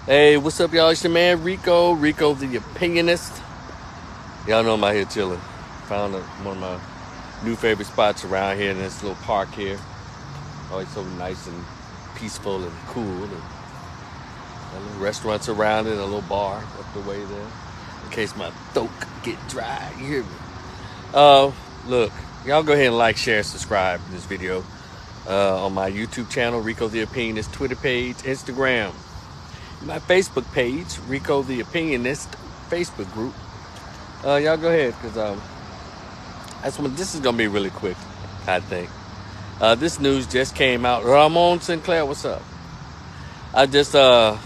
Hey, what's up, y'all? It's your man Rico the Opinionist. Y'all know I'm out here chilling. Found one of my new favorite spots around here in this little park here. Always so nice and peaceful and cool. And little restaurants around it, a little bar up the way there. In case my throat get dry, you hear me? Look, y'all go ahead and like, share, and subscribe to this video on my YouTube channel, Rico the Opinionist, Twitter page, Instagram. My Facebook page, Rico the Opinionist Facebook group. Y'all go ahead, because this is gonna be really quick, I think. This news just came out. Ramon Sinclair, what's up? I just and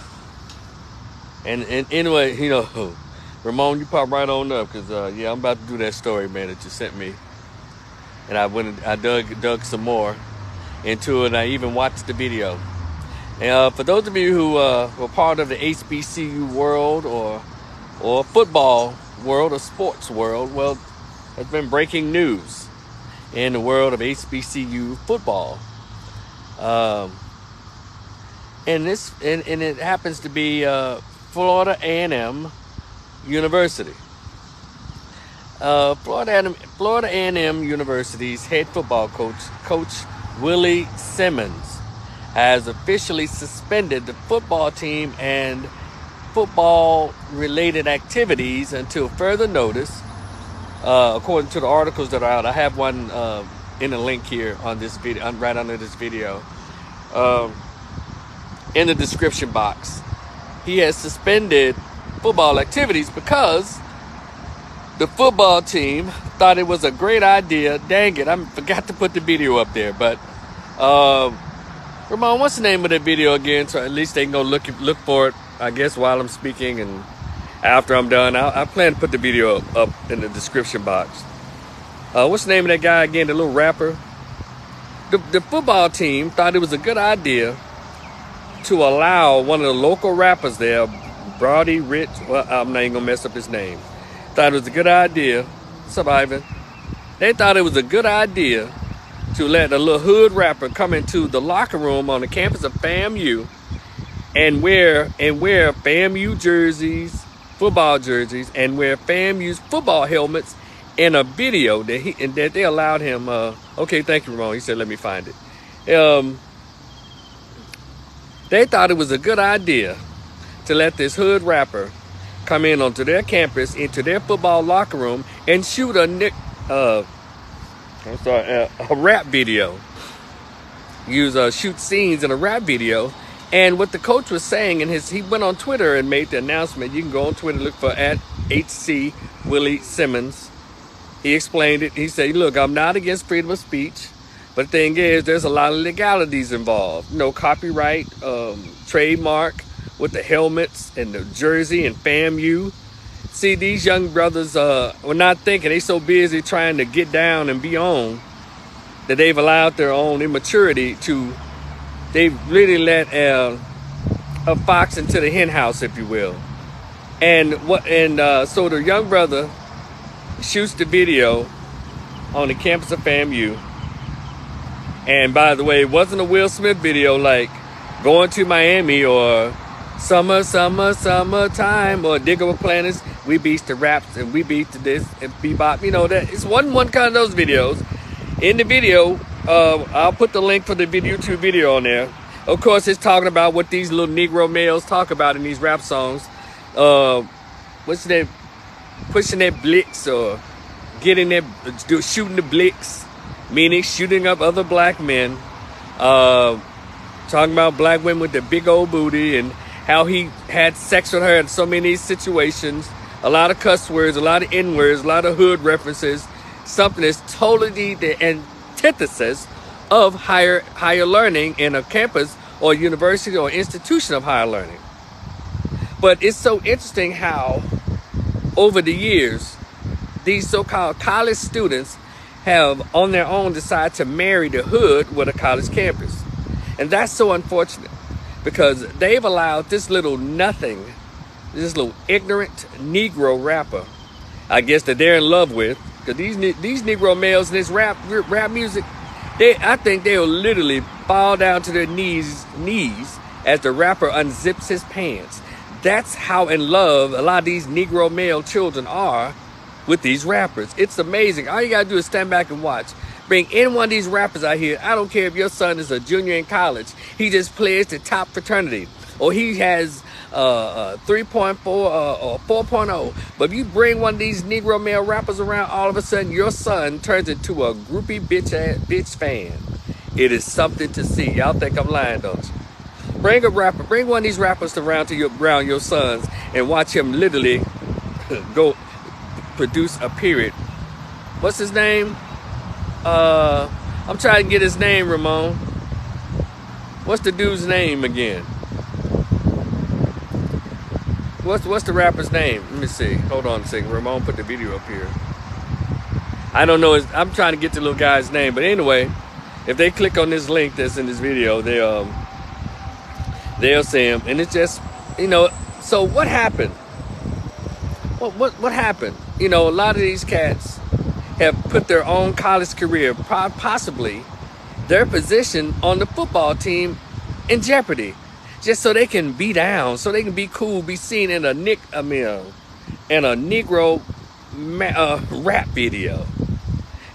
anyway, you know, Ramon, you pop right on up, because yeah, I'm about to do that story, man, that you sent me, and I dug some more into it, and I even watched the video. And for those of you who were part of the HBCU world or football world or sports world, well, there's been breaking news in the world of HBCU football, and it happens to be Florida A&M University. Florida A&M University's head football coach Willie Simmons has officially suspended the football team and football-related activities until further notice, according to the articles that are out. I have one in a link here on this video, right under this video, in the description box. He has suspended football activities because the football team thought it was a great idea. Dang it, I forgot to put the video up there, but Ramon, what's the name of that video again? So at least they can go look for it, I guess, while I'm speaking, and after I'm done, I plan to put the video up in the description box. What's the name of that guy again, the little rapper? The football team thought it was a good idea to allow one of the local rappers there, Brody Rich, well, I'm not even gonna mess up his name. Thought it was a good idea. What's up, Ivan? They thought it was a good idea to let a little hood rapper come into the locker room on the campus of FAMU and wear FAMU jerseys, football jerseys, and wear FAMU's football helmets in a video that they allowed him. Okay, thank you, Ramon. He said, let me find it. They thought it was a good idea to let this hood rapper come in onto their campus, into their football locker room, and shoot a rap video. Shoot scenes in a rap video. And what the coach was saying, he went on Twitter and made the announcement. You can go on Twitter, look for @HC Willie Simmons. He explained it. He said, look, I'm not against freedom of speech, but the thing is, there's a lot of legalities involved. No copyright, trademark with the helmets and the jersey and FAMU. See, these young brothers were not thinking. They so busy trying to get down and be on that they've allowed their own immaturity to, they've really let a fox into the hen house, if you will. So the young brother shoots the video on the campus of FAMU. And by the way, it wasn't a Will Smith video like Going to Miami or Summertime or Digable Planets. We beat the raps and we beat to this and bebop. You know, that it's one kind of those videos. In the video, I'll put the link for the YouTube video on there. Of course, it's talking about what these little Negro males talk about in these rap songs. What's that? Pushing that blitz or shooting the blitz, meaning shooting up other black men. Talking about black women with their big old booty and how he had sex with her in so many situations. A lot of cuss words, a lot of N-words, a lot of hood references. Something that's totally the antithesis of higher learning in a campus or university or institution of higher learning. But it's so interesting how over the years, these so-called college students have on their own decided to marry the hood with a college campus. And that's so unfortunate because they've allowed this little nothing, this little ignorant Negro rapper, I guess, that they're in love with, because these Negro males in this rap music, I think they'll literally fall down to their knees as the rapper unzips his pants. That's how in love a lot of these Negro male children are with these rappers. It's amazing. All you gotta do is stand back and watch. Bring any one of these rappers out here. I don't care if your son is a junior in college. He just plays the top fraternity. Or he has 3.4 or 4.0. But if you bring one of these Negro male rappers around, all of a sudden your son turns into a groupie bitch fan. It is something to see. Y'all think I'm lying, don't you? Bring a rapper. Bring one of these rappers around your sons and watch him literally go produce a period. What's his name? I'm trying to get his name, Ramon. What's the dude's name again? What's the rapper's name? Let me see. Hold on a second. Ramon put the video up here. I don't know. I'm trying to get the little guy's name. But anyway, if they click on this link that's in this video, they'll see him. And it's just, so what happened? What happened? A lot of these cats have put their own college career, possibly their position on the football team, in jeopardy, just so they can be down, so they can be cool, be seen in a Negro rap video.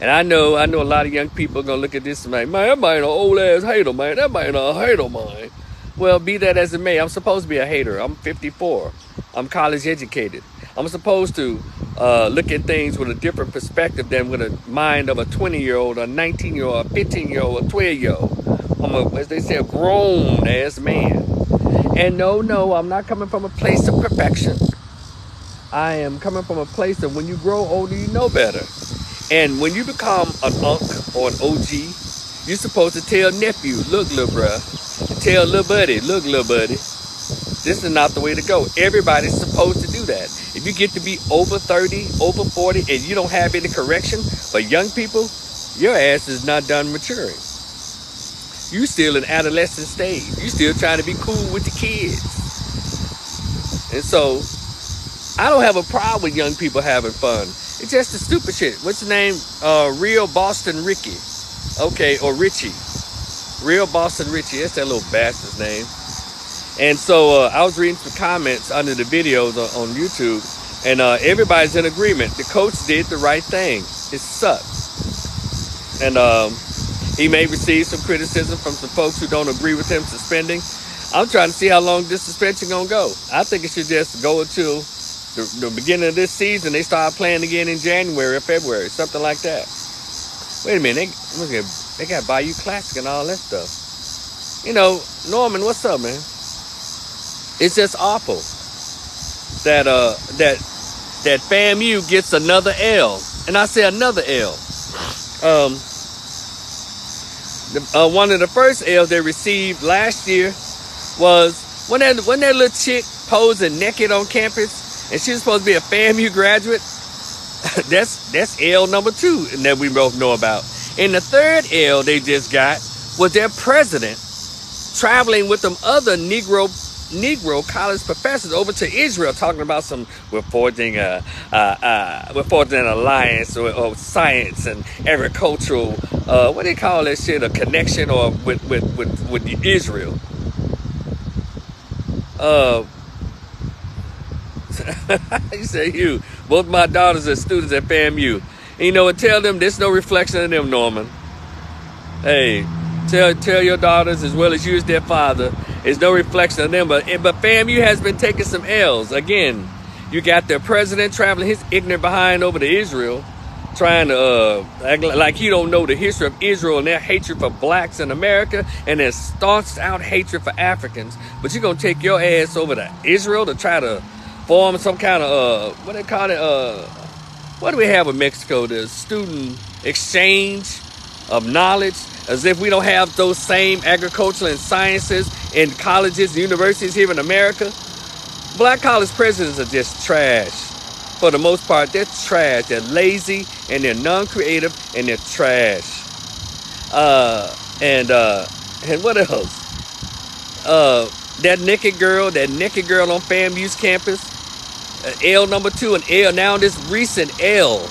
And I know a lot of young people are gonna look at this and like, man, that might an old ass hater, man. That might a hater, man. Well, be that as it may, I'm supposed to be a hater. I'm 54. I'm college educated. I'm supposed to look at things with a different perspective than with a mind of a 20-year-old, a 19-year-old, a 15-year-old, a 12-year-old. I'm as they say, a grown-ass man. And no, I'm not coming from a place of perfection. I am coming from a place of when you grow older, you know better. And when you become an unk or an OG, you're supposed to tell nephew, look, little bruh. Tell little buddy, look, little buddy. This is not the way to go. Everybody's supposed to do that. If you get to be over 30, over 40, and you don't have any correction for young people, your ass is not done maturing. You still in adolescent stage. You still trying to be cool with the kids. And so, I don't have a problem with young people having fun. It's just the stupid shit. What's the name? Real Boston Ricky. Okay, or Richie. Real Boston Richie. That's that little bastard's name. And so I was reading some comments under the videos on YouTube, and everybody's in agreement. The coach did the right thing. It sucked. And he may receive some criticism from some folks who don't agree with him suspending. I'm trying to see how long this suspension gonna go. I think it should just go until the beginning of this season. They start playing again in January or February, something like that. Wait a minute, they got Bayou Classic and all that stuff. Norman, what's up, man? It's just awful that FAMU gets another L, and I say another L. One of the first L's they received last year was when that little chick posing naked on campus, and she was supposed to be a FAMU graduate. That's L number 2, and that we both know about. And the third L they just got was their president traveling with them other Negro college professors over to Israel, talking about we're forging an alliance or science and agricultural, what do they call that shit, a connection or with Israel. You say both my daughters are students at FAMU. And tell them there's no reflection of them, Norman. Hey, tell your daughters as well as you as their father, there's no reflection of them. But FAMU has been taking some L's. Again, you got their president traveling his ignorant behind over to Israel, trying to act like he don't know the history of Israel and their hatred for blacks in America and their staunched out hatred for Africans. But you're going to take your ass over to Israel to try to form some kind of, what do they call it? What do we have in Mexico? The student exchange of knowledge, as if we don't have those same agricultural and sciences in colleges and universities here in America. Black college presidents are just trash. For the most part, they're trash. They're lazy and they're non-creative and they're trash. And what else? That naked girl on FAMU's campus, L number 2, and L now this recent L.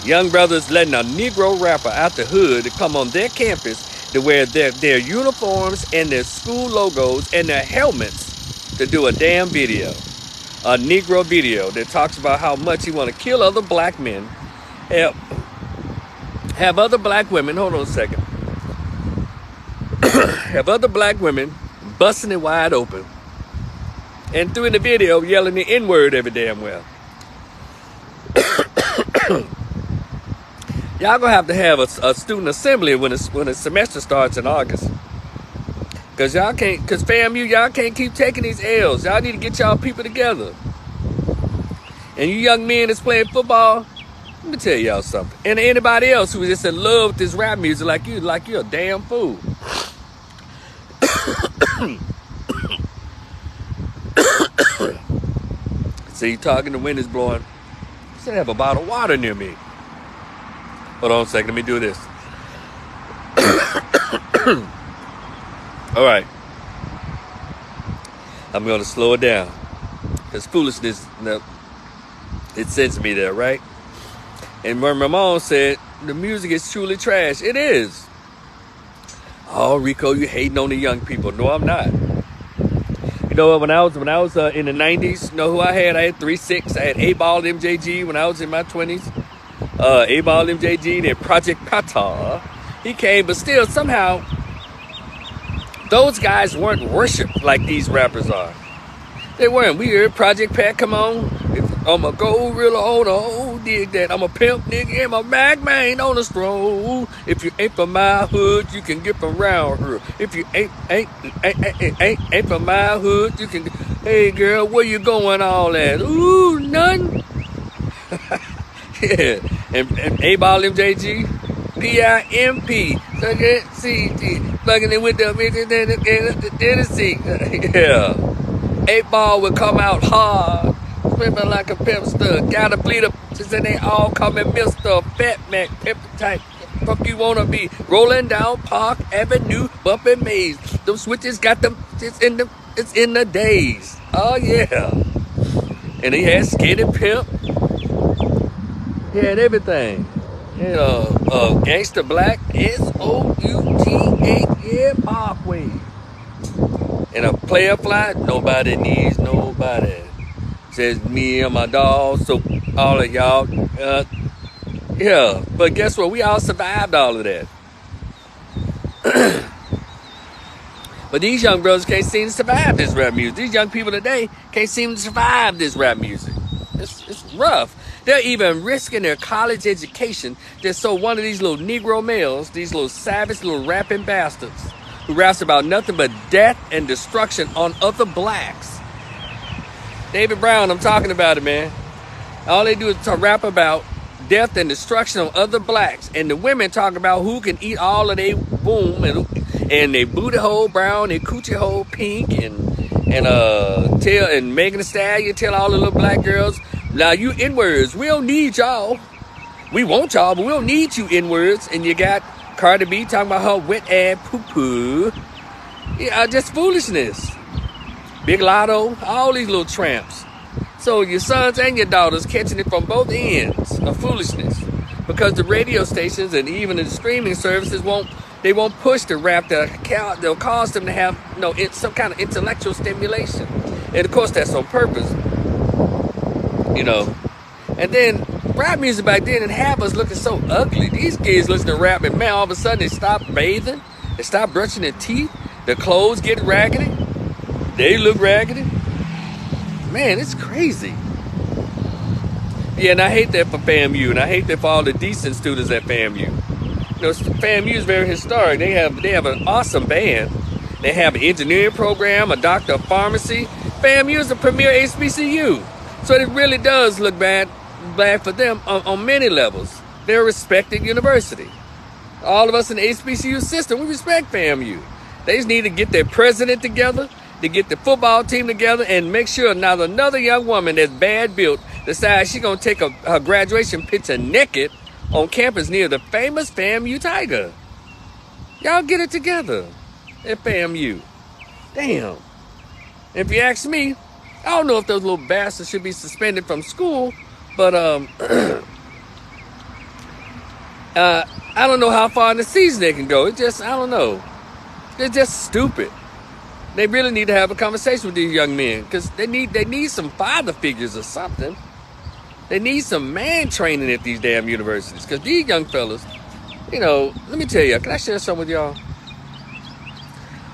Young brothers letting a Negro rapper out the hood to come on their campus to wear their uniforms and their school logos and their helmets to do a damn video, a Negro video that talks about how much he want to kill other black men, have other black women, hold on a second, have other black women busting it wide open, and doing the video yelling the N-word every damn well. Y'all gonna have to have a student assembly when the semester starts in August. Cause y'all can't, cause FAMU, y'all can't keep taking these L's. Y'all need to get y'all people together. And you young men that's playing football, let me tell y'all something. And anybody else who is just in love with this rap music like you're a damn fool. See, talking, the wind is blowing. I should have a bottle of water near me. Hold on a second, let me do this. All right. I'm going to slow it down. Because foolishness, it sends me there, right? And when my mom said, the music is truly trash, it is. Oh, Rico, you hating on the young people. No, I'm not. You know what, when I was in the 90s, you know who I had? I had 3-6. I had 8-Ball MJG when I was in my 20s. 8-Ball MJG, then Project Pata. He came, but still, somehow, those guys weren't worshipped like these rappers are. They weren't. We heard Project Pat, come on. I'm a go real on dig that. I'm a pimp nigga and my mag man on the stroll. If you ain't from my hood, you can get from round here. If you ain't from my hood, you can. Hey girl, where you going all at? Ooh, none. Yeah, and 8-Ball MJG, PIMP, CT, plugging it with the Tennessee. Yeah, 8-Ball would come out hard, swimming like a pimp stud. Gotta bleed up, since they all call me Mr. Fat Mac, pimp type. Fuck you wanna be rolling down Park Avenue, bumping maze. Them switches got them. It's in the days. Oh yeah, and he had Skinny Pimp. He had everything. You know, Gangsta Black, SOUTA, yeah, Parkway. And a player fly, nobody needs nobody. Says me and my dog, so all of y'all, yeah. But guess what? We all survived all of that. But these young brothers can't seem to survive this rap music. These young people today can't seem to survive this rap music. It's rough. They're even risking their college education just so one of these little Negro males, these little savage little rapping bastards, who raps about nothing but death and destruction on other blacks. David Brown, I'm talking about it, man. All they do is rap about death and destruction on other blacks. And the women talk about who can eat all of their womb and their booty hole brown, their coochie hole pink, and Megan Thee Stallion tell all the little black girls, now you N-words, we don't need y'all. We want y'all, but we don't need you N-words. And you got Cardi B talking about her wet ass poo-poo. Yeah, just foolishness. Big Lotto, all these little tramps. So your sons and your daughters catching it from both ends of foolishness. Because the radio stations and even the streaming services won't push the rap. They'll cause them to have some kind of intellectual stimulation. And of course that's on purpose. You know. And then rap music back then and have us looking so ugly. These kids listen to rap and man, all of a sudden they stop bathing, they stop brushing their teeth, their clothes get raggedy, they look raggedy. Man, it's crazy. Yeah, and I hate that for FAMU, and I hate that for all the decent students at FAMU. You know, FAMU is very historic. They have an awesome band. They have an engineering program, a doctor of pharmacy. FAMU is a premier HBCU. So it really does look bad for them on many levels. They're a respected university. All of us in the HBCU system, we respect FAMU. They just need to get their president together, to get the football team together, and make sure not another young woman that's bad built decides she's going to take her graduation picture naked on campus near the famous FAMU Tiger. Y'all get it together at FAMU. Damn. If you ask me, I don't know if those little bastards should be suspended from school, but I I don't know how far in the season they can go. It's just, I don't know. They're just stupid. They really need to have a conversation with these young men because they need some father figures or something. They need some man training at these damn universities because these young fellas, you know, let me tell you, can I share something with y'all?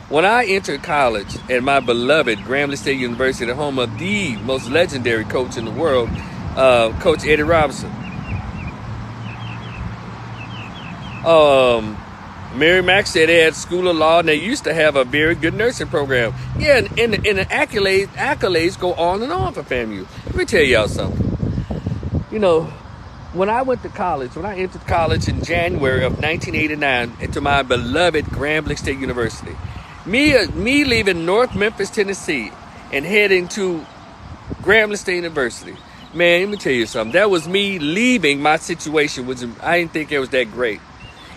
When I entered college at my beloved Grambling State University, the home of the most legendary coach in the world, Coach Eddie Robinson, Mary Mack said they had School of Law and they used to have a very good nursing program. Yeah, and the accolades go on and on for FAMU. Let me tell y'all something. You know, when I entered college in January of 1989 into my beloved Grambling State University, me leaving North Memphis, Tennessee, and heading to Grambling State University, man, let me tell you something. That was me leaving my situation, which I didn't think it was that great,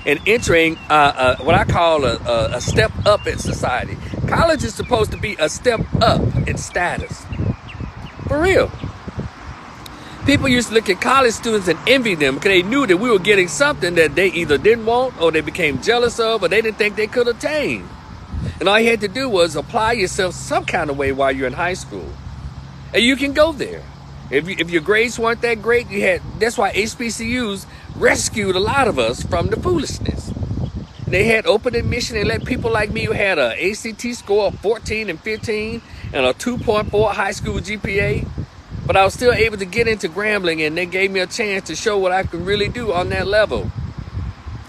and entering what I call a step up in society. College is supposed to be a step up in status. For real. People used to look at college students and envy them because they knew that we were getting something that they either didn't want or they became jealous of or they didn't think they could attain. And all you had to do was apply yourself some kind of way while you're in high school. And you can go there. If your grades weren't that great, that's why HBCUs rescued a lot of us from the foolishness. They had open admission. They let people like me who had an ACT score of 14 and 15 and a 2.4 high school GPA. But I was still able to get into Grambling, and they gave me a chance to show what I could really do on that level.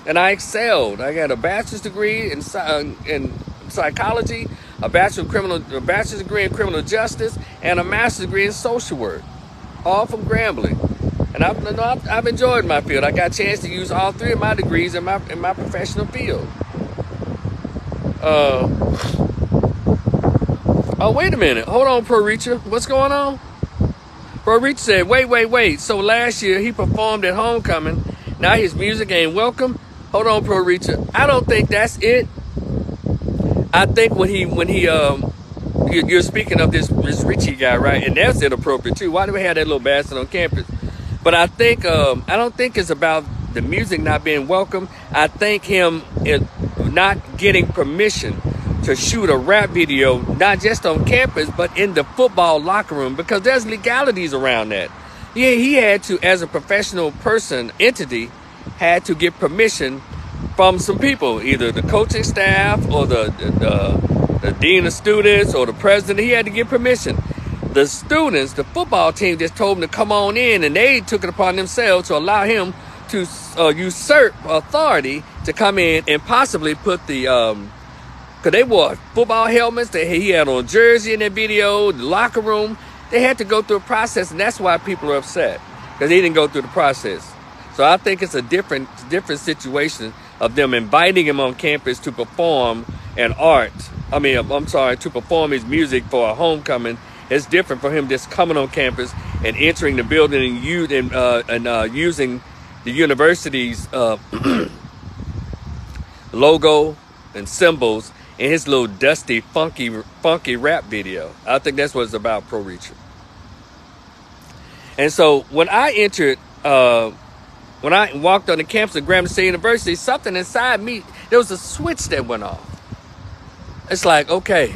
And I excelled. I got a bachelor's degree in psychology, a bachelor's degree in criminal justice, and a master's degree in social work, all from Grambling. And I've enjoyed my field. I got a chance to use all three of my degrees in my professional field. Oh, wait a minute. Hold on, Pro Reacher. What's going on? Pro Reacher said, wait. So last year he performed at homecoming. Now his music ain't welcome. Hold on, Pro Reacher. I don't think that's it. I think when he you're speaking of this Richie guy, right? And that's inappropriate too. Why do we have that little bastard on campus? But I think I don't think it's about the music not being welcome. I think him not getting permission to shoot a rap video, not just on campus, but in the football locker room, because there's legalities around that. Yeah, he had to, as a professional entity, had to get permission from some people, either the coaching staff or the dean of students or the president. He had to get permission. The students, the football team, just told him to come on in, and they took it upon themselves to allow him to usurp authority to come in and possibly put the because they wore football helmets that he had on jersey in that video, the locker room. They had to go through a process, and that's why people are upset, because they didn't go through the process. So I think it's a different situation of them inviting him on campus to perform to perform his music for a homecoming. It's different for him just coming on campus and entering the building and using the university's logo and symbols in his little dusty, funky rap video. I think that's what it's about, Pro Reacher. And so when I walked on the campus of Grambling State University, something inside me, there was a switch that went off. It's like, okay,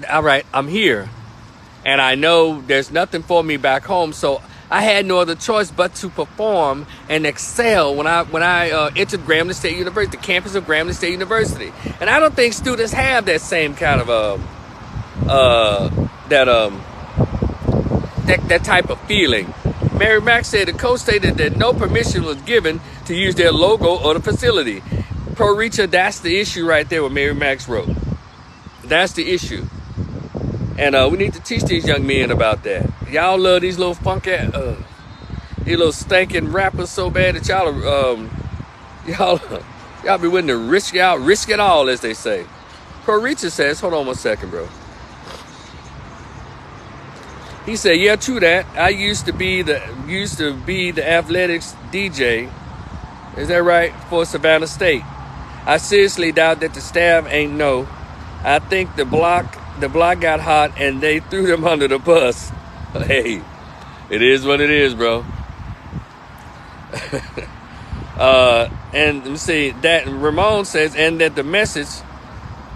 all right, I'm here, and I know there's nothing for me back home, so I had no other choice but to perform and excel when I entered Grambling State University, the campus of Grambling State University. And I don't think students have that same kind of that type of feeling. Mary Mack said the coach stated that no permission was given to use their logo or the facility. Pro Reacher, that's the issue right there what Mary Mack wrote. That's the issue. And we need to teach these young men about that. Y'all love these little funky, these little stinking rappers so bad that y'all be willing to risk it all, as they say. Pro Reacher says, hold on one second, bro. He said, yeah, true that. I used to be the athletics DJ. Is that right? For Savannah State. I seriously doubt that the staff ain't know. I think the block got hot and they threw them under the bus. Hey, it is what it is, bro. And let me see that Ramon says, and that the message,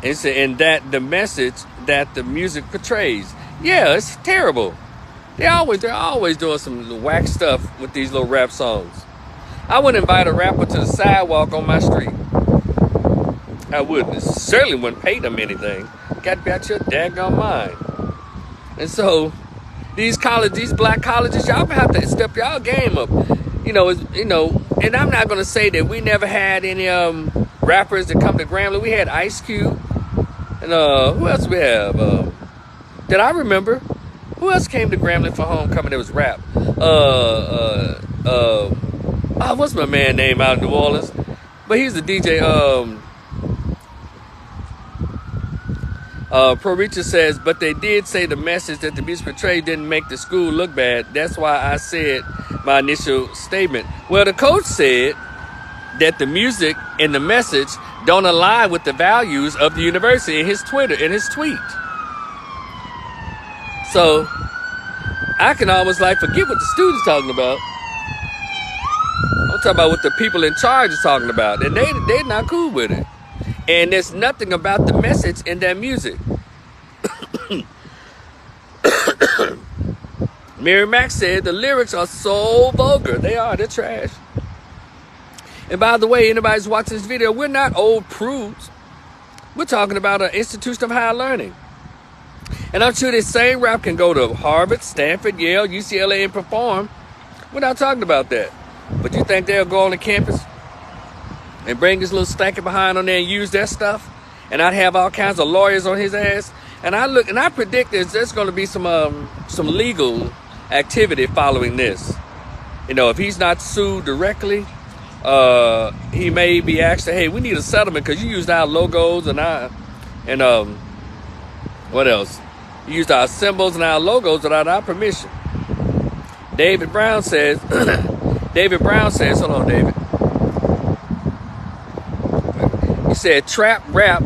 and that the message that the music portrays. Yeah, it's terrible. They're always doing some whack stuff with these little rap songs. I wouldn't invite a rapper to the sidewalk on my street. I wouldn't. Certainly wouldn't pay them anything. Got to be out your daggone mind. And so, these black colleges, y'all have to step y'all game up. And I'm not gonna say that we never had any rappers that come to Grambling. We had Ice Cube, and who else we have? That I remember. Who else came to Grambling for homecoming? That was rap. What's my man name out in New Orleans? But he's the DJ. Pro Reacher says, but they did say the message that the music portrayed didn't make the school look bad. That's why I said my initial statement. Well, the coach said that the music and the message don't align with the values of the university in his tweet. So I can almost forget what the students talking about. I'm talking about what the people in charge is talking about, and they're not cool with it. And there's nothing about the message in that music. Mary Mack said the lyrics are so vulgar. They're trash. And by the way, anybody's watching this video, we're not old prudes. We're talking about an institution of higher learning. And I'm sure this same rap can go to Harvard, Stanford, Yale, UCLA and perform. We're not talking about that. But you think they'll go on the campus and bring his little stanky behind on there and use that stuff, and I'd have all kinds of lawyers on his ass? And I predict there's going to be some legal activity following this. If he's not sued directly, he may be asked, hey, we need a settlement because you used our logos and what else? You used our symbols and our logos without our permission. David Brown says, hold on, David. He said, trap rap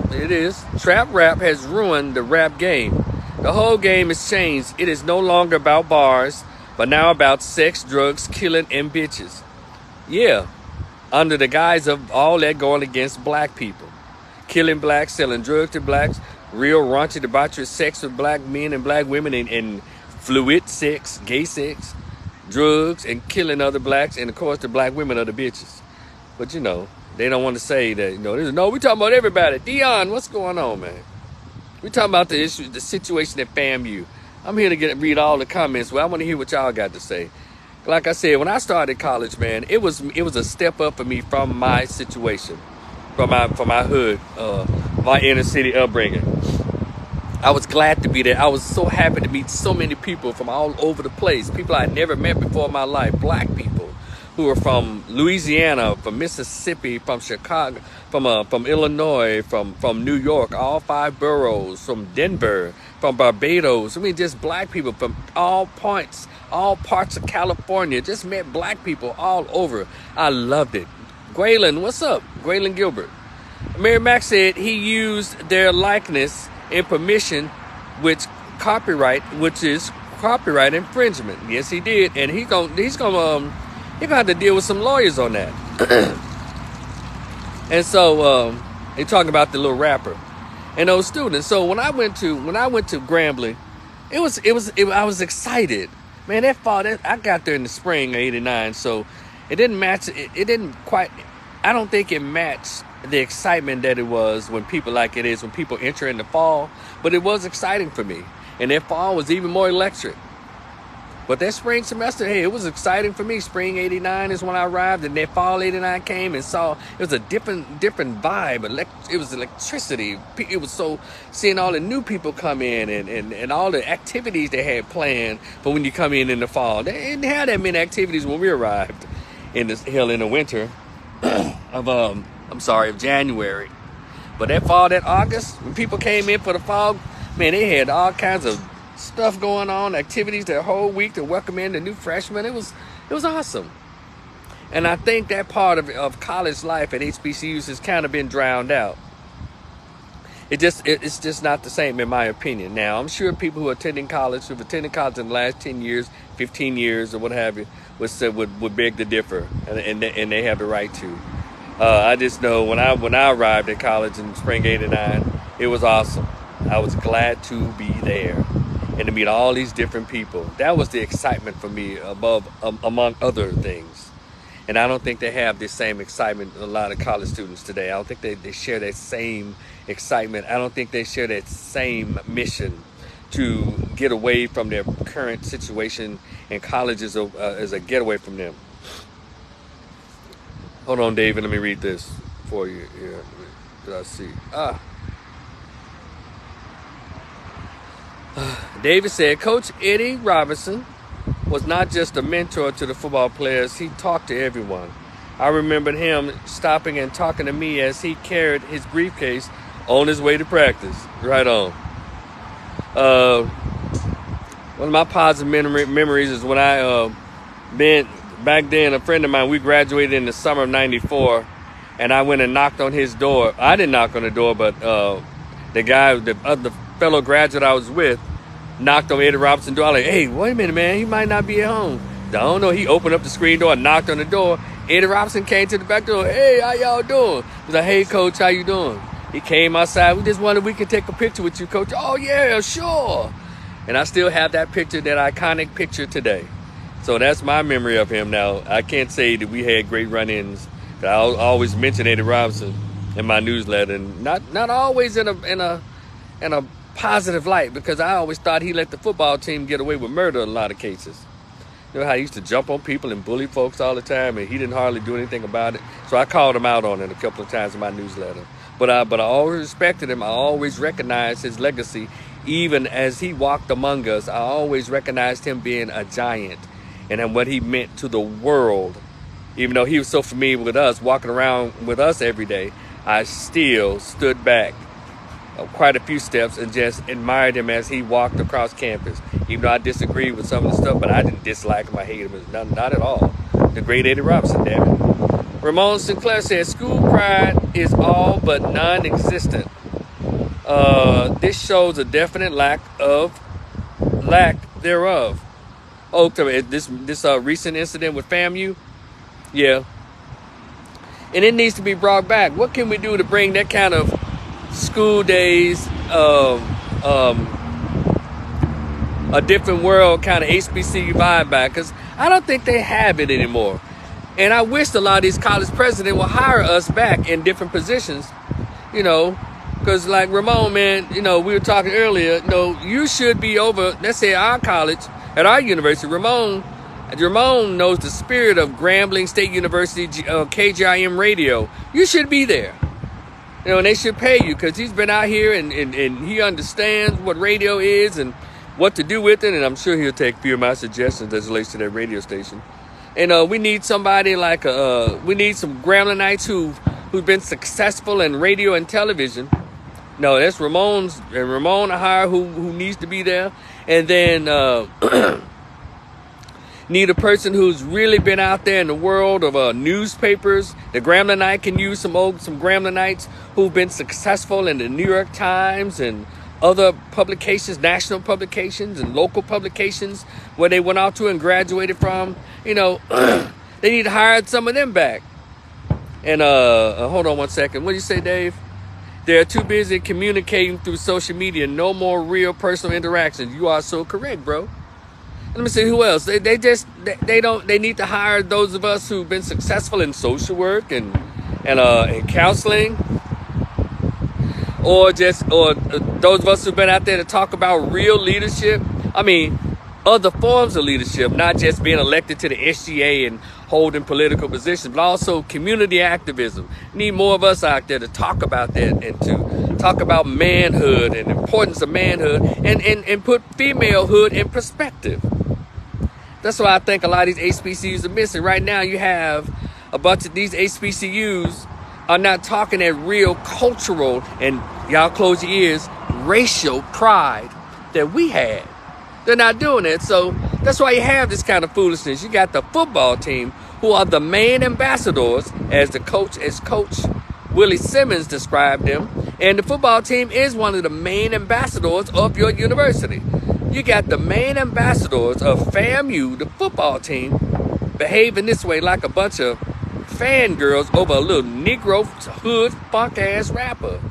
has ruined the rap game. The whole game has changed. It is no longer about bars, but now about sex, drugs, killing, and bitches. Yeah, under the guise of all that going against black people. Killing blacks, selling drugs to blacks, real raunchy, debaucherous sex with black men and black women, and fluid sex, gay sex, drugs, and killing other blacks, and of course the black women are the bitches. But they don't want to say that, we're talking about everybody. Dion, what's going on, man? We're talking about the issue, the situation at FAMU. I'm here to read all the comments. Well, I want to hear what y'all got to say. Like I said, when I started college, man, it was a step up for me from my situation, from my hood, my inner city upbringing. I was glad to be there. I was so happy to meet so many people from all over the place. People I never met before in my life. Black people who are from Louisiana, from Mississippi, from Chicago, from Illinois, from New York, all 5 boroughs, from Denver, from Barbados. I mean, just black people from all parts of California. Just met black people all over. I loved it. Graylin, what's up? Graylin Gilbert. Mary Mack said he used their likeness and permission, which is copyright infringement. Yes, he did, and he's gonna have to deal with some lawyers on that. And so they talking about the little rapper and those students. So when I went to Grambling, I was excited, man. I got there in the spring of '89, so it didn't match. It didn't quite. I don't think it matched the excitement that it was when people enter in the fall. But it was exciting for me, and that fall was even more electric. But that spring semester, hey, it was exciting for me. Spring '89 is when I arrived, and that fall '89 came and saw it was a different vibe. It was electricity. It was so seeing all the new people come in and all the activities they had planned for when you come in the fall. They didn't have that many activities when we arrived in the winter of January. But that fall, that August, when people came in for the fall, man, they had all kinds of stuff going on, activities the whole week to welcome in the new freshmen. It was awesome. And I think that part of college life at HBCUs has kind of been drowned out. It's just not the same, in my opinion. Now, I'm sure people who've attended college in the last 10 years, 15 years, or what have you, would beg to differ, and they have the right to. I just know when I arrived at college in spring '89, it was awesome. I was glad to be there and to meet all these different people. That was the excitement for me, among other things. And I don't think they have this same excitement a lot of college students today. I don't think they share that same excitement. I don't think they share that same mission to get away from their current situation, and college is a getaway from them. Hold on, David. Let me read this for you here. Let's see. David said, Coach Eddie Robinson was not just a mentor to the football players. He talked to everyone. I remembered him stopping and talking to me as he carried his briefcase on his way to practice. Right on. One of my positive memories is when back then, a friend of mine, we graduated in the summer of '94, and I went and knocked on his door. I didn't knock on the door, but the fellow graduate I was with, knocked on Eddie Robinson's door. I was like, hey, wait a minute, man. He might not be at home. I don't know. He opened up the screen door and knocked on the door. Eddie Robinson came to the back door. Hey, how y'all doing? He was like, hey, Coach, how you doing? He came outside. We just wondered if we could take a picture with you, Coach. Oh, yeah, sure. And I still have that picture, that iconic picture today. So that's my memory of him. Now, I can't say that we had great run-ins. I always mention Eddie Robinson in my newsletter, and not always in a positive light, because I always thought he let the football team get away with murder in a lot of cases. You know how he used to jump on people and bully folks all the time, and he didn't hardly do anything about it. So I called him out on it a couple of times in my newsletter. But I always respected him. I always recognized his legacy. Even as he walked among us, I always recognized him being a giant and what he meant to the world. Even though he was so familiar with us, walking around with us every day, I still stood back quite a few steps and just admired him as he walked across campus. Even though I disagreed with some of the stuff, but I didn't dislike him. I hated him. Not at all. The great Eddie Robinson, damn it. Ramon Sinclair said, school pride is all but non-existent. This shows a definite lack thereof. Oh, this recent incident with FAMU? Yeah. And it needs to be brought back. What can we do to bring that kind of school days, a different world kind of HBCU vibe back? Because I don't think they have it anymore. And I wish a lot of these college presidents will hire us back in different positions, because like Ramon, man, we were talking earlier, you should be over, let's say our college, at our university. Ramon knows the spirit of Grambling State University, KGIM radio. You should be there. And they should pay you, because he's been out here and he understands what radio is and what to do with it. And I'm sure he'll take a few of my suggestions as it relates to that radio station. And we need somebody like, we need some Gramblingites who've been successful in radio and television. No, that's Ramon to hire who needs to be there. And then need a person who's really been out there in the world of newspapers. The Gramblinite can use some Gramblingites who've been successful in the New York Times and other publications, national publications and local publications where they went out to and graduated from. They need to hire some of them back. And hold on one second. What did you say, Dave? They're too busy communicating through social media. No more real personal interactions. You are so correct, bro. Let me see who else. They need to hire those of us who've been successful in social work and counseling, or those of us who've been out there to talk about real leadership. I mean, other forms of leadership, not just being elected to the SGA and holding political positions, but also community activism. Need more of us out there to talk about that and to talk about manhood and the importance of manhood and put femalehood in perspective. That's why I think a lot of these HBCUs are missing. Right now you have a bunch of these HBCUs are not talking that real cultural and, y'all close your ears, racial pride that we had. They're not doing it. So that's why you have this kind of foolishness. You got the football team who are the main ambassadors, as Coach Willie Simmons described them, And the football team is one of the main ambassadors of your university. You got the main ambassadors of FAMU, the football team, behaving this way like a bunch of fangirls over a little Negro hood funk ass rapper.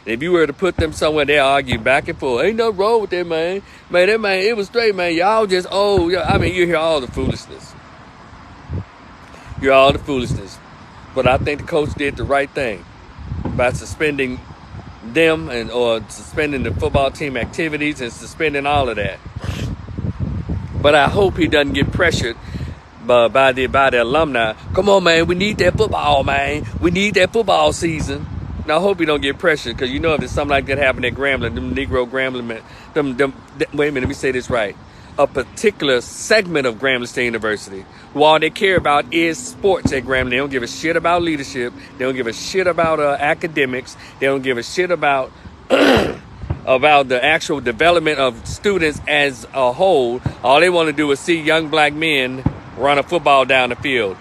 If you were to put them somewhere, they argue back and forth. Ain't nothing wrong with that, man. Man, that man, it was straight, man. Y'all just, I mean, you hear all the foolishness. You hear all the foolishness. But I think the coach did the right thing by suspending them or suspending the football team activities and suspending all of that. But I hope he doesn't get pressured by the alumni. Come on, man, we need that football, man. We need that football season. Now, I hope he don't get pressured, because you know if there's something like that happening at Grambling, them Negro Grambling, wait a minute, let me say this right. A particular segment of Grambling State University, who all they care about is sports at Grambling. They don't give a shit about leadership. They don't give a shit about academics. They don't give a shit about about the actual development of students as a whole. All they want to do is see young black men run a football down the field.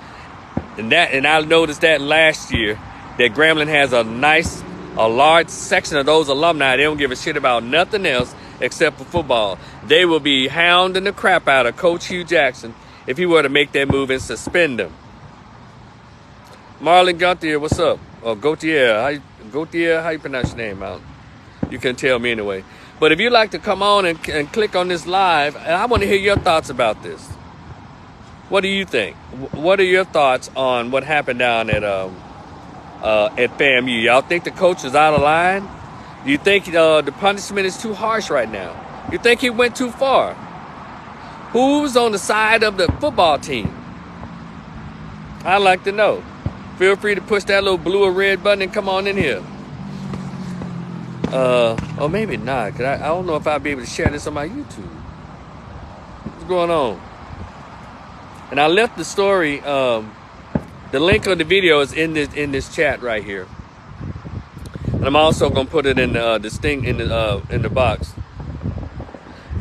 And I noticed that last year, that Grambling has a large section of those alumni. They don't give a shit about nothing else except for football. They will be hounding the crap out of Coach Hugh Jackson if he were to make that move and suspend him. Marlon Gauthier, what's up? Or Gauthier, how you pronounce your name out? You can tell me anyway. But if you'd like to come on and click on this live, and I want to hear your thoughts about this. What do you think? What are your thoughts on what happened down at FAMU? Y'all think the coach is out of line? Do you think the punishment is too harsh right now? You think he went too far? Who's on the side of the football team? I'd like to know. Feel free to push that little blue or red button and come on in here. Or maybe not, because I don't know if I'll be able to share this on my YouTube. What's going on? And I left the story, the link on the video is in this chat right here. And I'm also gonna put it in this thing in the box.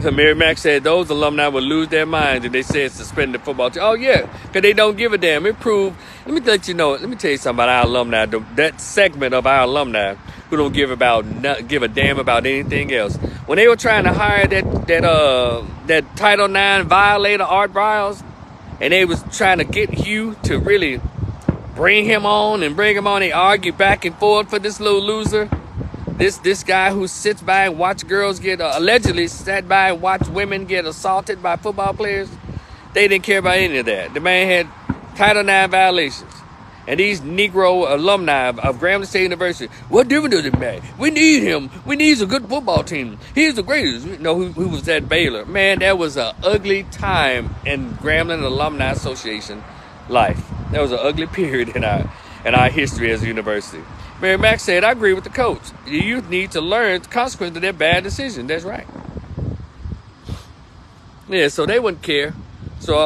So Mary Mack said those alumni would lose their minds if they said suspend the football team. Oh yeah, because they don't give a damn. It proved. Let me tell you something about our alumni. That segment of our alumni who don't give a damn about anything else. When they were trying to hire that Title IX violator Art Briles, and they was trying to get Hugh to really bring him on, they argue back and forth for this little loser. This guy who sits by and watch girls get, allegedly sat by and watched women get assaulted by football players. They didn't care about any of that. The man had Title IX violations. And these Negro alumni of Grambling State University, what difference does it make? We need him. We need a good football team. He's the greatest. You know, who was at Baylor. Man, that was an ugly time in Grambling Alumni Association life. That was an ugly period in our history as a university. Mary Mack said, I agree with the coach. The youth need to learn the consequence of their bad decision. That's right. Yeah, so they wouldn't care. So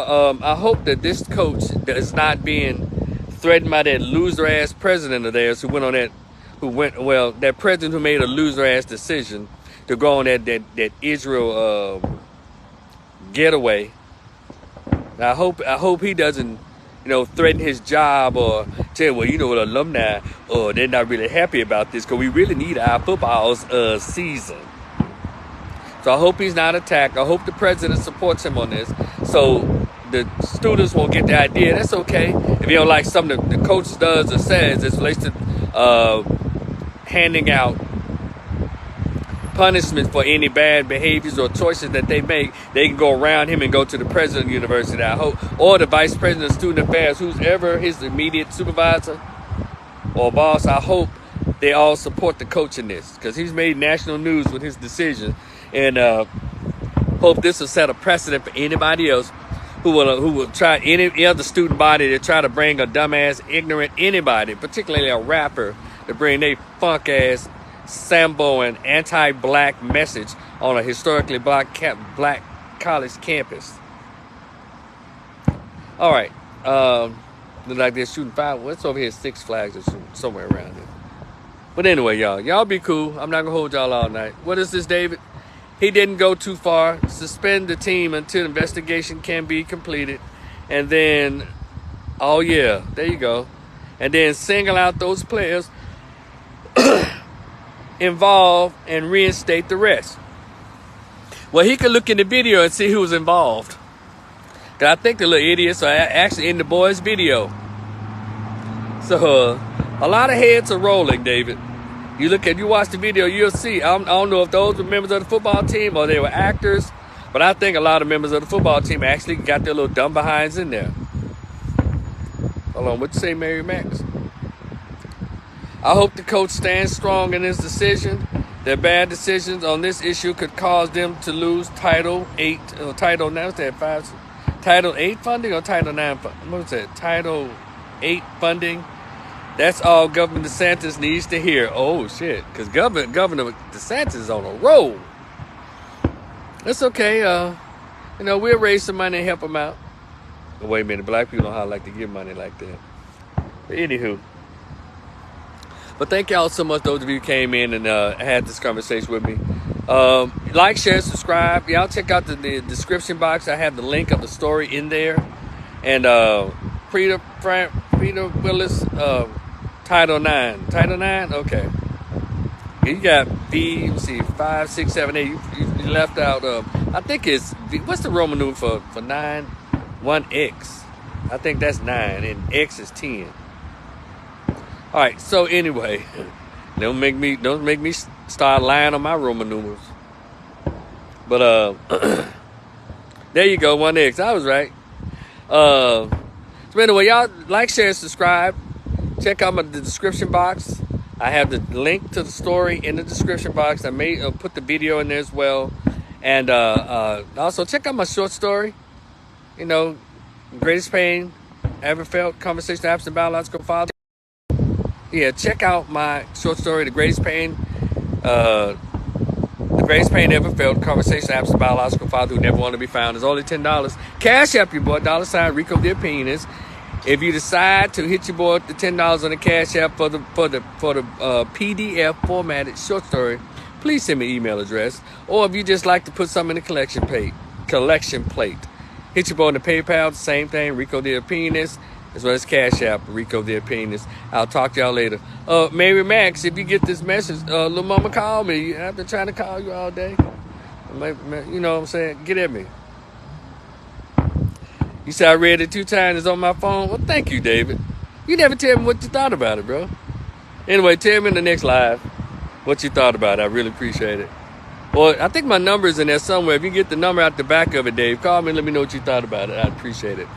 I hope that this coach is not being threatened by that loser-ass president of theirs that president who made a loser-ass decision to go on that Israel getaway. I hope he doesn't, threaten his job or say, well, what, alumni, they're not really happy about this because we really need our football's season. So I hope he's not attacked. I hope the president supports him on this. So the students won't get the idea. That's okay. If you don't like something the coach does or says as relates to handing out punishment for any bad behaviors or choices that they make, they can go around him and go to the president of the university, I hope, or the vice president of student affairs, who's ever his immediate supervisor or boss. I hope they all support the coach in this, because he's made national news with his decision, and hope this will set a precedent for anybody else who will try, any other student body to try to bring a dumbass, ignorant anybody, particularly a rapper, to bring their funk ass Sambo and anti-black message on a historically black college campus. All right, look like they're shooting five. What's over here? Six Flags or somewhere around here. But anyway, y'all be cool. I'm not gonna hold y'all all night. What is this, David? He didn't go too far. Suspend the team until investigation can be completed, and then, oh yeah, there you go. and then single out those players involved and reinstate the rest. Well, he could look in the video and see who was involved. Because I think the little idiots are actually in the boys' video. So a lot of heads are rolling, David. You watch the video, you'll see. I don't know if those were members of the football team or they were actors, but I think a lot of members of the football team actually got their little dumb behinds in there. Hold on, what you say, Mary Max? I hope the coach stands strong in his decision. Their bad decisions on this issue could cause them to lose Title 8 or Title 9. What's that? Title 8 funding or Title 9 funding? What was that? Title 8 funding. That's all Governor DeSantis needs to hear. Oh, shit. Because Governor DeSantis is on a roll. It's okay. We'll raise some money and help him out. But wait a minute. Black people don't like to give money like that. But anywho. But thank y'all so much, those of you who came in and had this conversation with me. Like, share, subscribe. Y'all check out the description box. I have the link of the story in there. And Peter Willis, Title 9. Title 9? Okay. You got V, let's see, 5, 6, 7, 8. You left out, I think it's, V, what's the Roman numeral for 9? 1X. I think that's 9, and X is 10. All right, so anyway, don't make me start lying on my Roman numerals. But there you go, 1X. I was right. So anyway, y'all like, share, subscribe. Check out the description box. I have the link to the story in the description box. I may put the video in there as well. And also check out my short story. Greatest pain ever felt, conversation absent of biological father. Yeah, check out my short story, The Greatest Pain Ever Felt, Conversation Absent Biological Father Who Never Wanted to Be Found. Is only $10. Cash App your boy, $ Rico the Penis. If you decide to hit your boy the $10 on the Cash App for the PDF formatted short story, please send me an email address. Or if you just like to put something in the collection plate, hit your boy on the PayPal, the same thing, Rico the Penis. As well as Cash App, Rico the Penis. I'll talk to y'all later. Mary Max, if you get this message, little mama, call me. I've been trying to call you all day. You know what I'm saying? Get at me. You said I read it 2 times. It's on my phone. Well, thank you, David. You never tell me what you thought about it, bro. Anyway, tell me in the next live what you thought about it. I really appreciate it. Well, I think my number's in there somewhere. If you get the number out the back of it, Dave, call me and let me know what you thought about it. I'd appreciate it.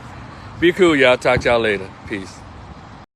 Be cool, y'all. Talk to y'all later. Peace.